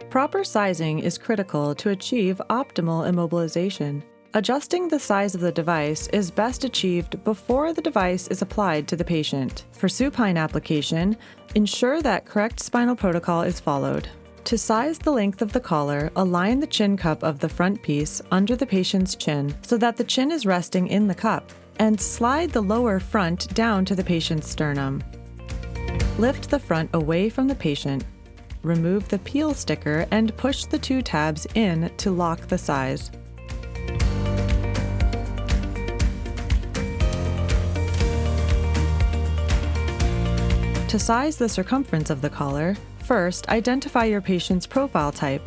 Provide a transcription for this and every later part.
Proper sizing is critical to achieve optimal immobilization. Adjusting the size of the device is best achieved before the device is applied to the patient. For supine application, ensure that correct spinal protocol is followed. To size the length of the collar, align the chin cup of the front piece under the patient's chin so that the chin is resting in the cup, and slide the lower front down to the patient's sternum. Lift the front away from the patient. Remove the peel sticker and push the two tabs in to lock the size. To size the circumference of the collar, first identify your patient's profile type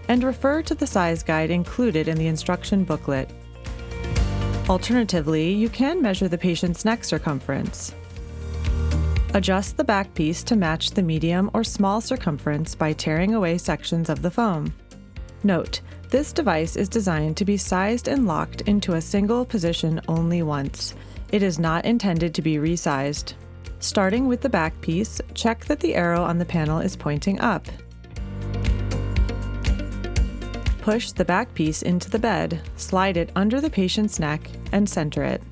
and refer to the size guide included in the instruction booklet. Alternatively, you can measure the patient's neck circumference. Adjust the back piece to match the medium or small circumference by tearing away sections of the foam. Note, this device is designed to be sized and locked into a single position only once. It is not intended to be resized. Starting with the back piece, check that the arrow on the panel is pointing up. Push the back piece into the bed, slide it under the patient's neck, and center it.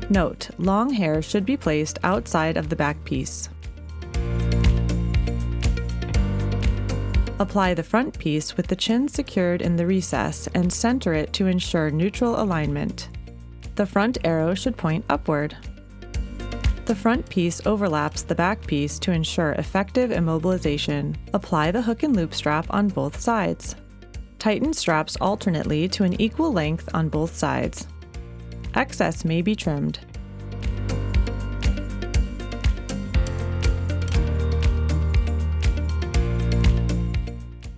Note, long hair should be placed outside of the back piece. Apply the front piece with the chin secured in the recess and center it to ensure neutral alignment. The front arrow should point upward. The front piece overlaps the back piece to ensure effective immobilization. Apply the hook and loop strap on both sides. Tighten straps alternately to an equal length on both sides. Excess may be trimmed.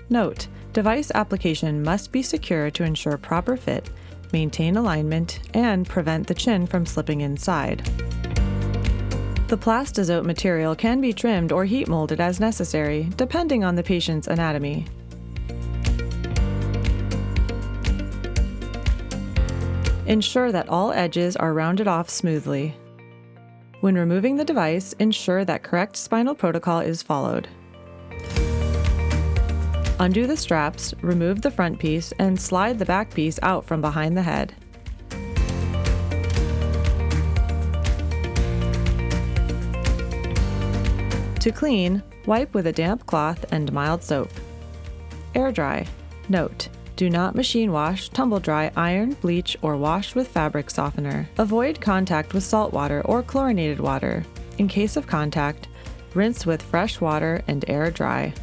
Note, device application must be secure to ensure proper fit, maintain alignment, and prevent the chin from slipping inside. The plastizote material can be trimmed or heat molded as necessary, depending on the patient's anatomy. Ensure that all edges are rounded off smoothly. When removing the device, ensure that correct spinal protocol is followed. Undo the straps, remove the front piece, and slide the back piece out from behind the head. To clean, wipe with a damp cloth and mild soap. Air dry. Note, do not machine wash, tumble dry, iron, bleach, or wash with fabric softener. Avoid contact with salt water or chlorinated water. In case of contact, rinse with fresh water and air dry.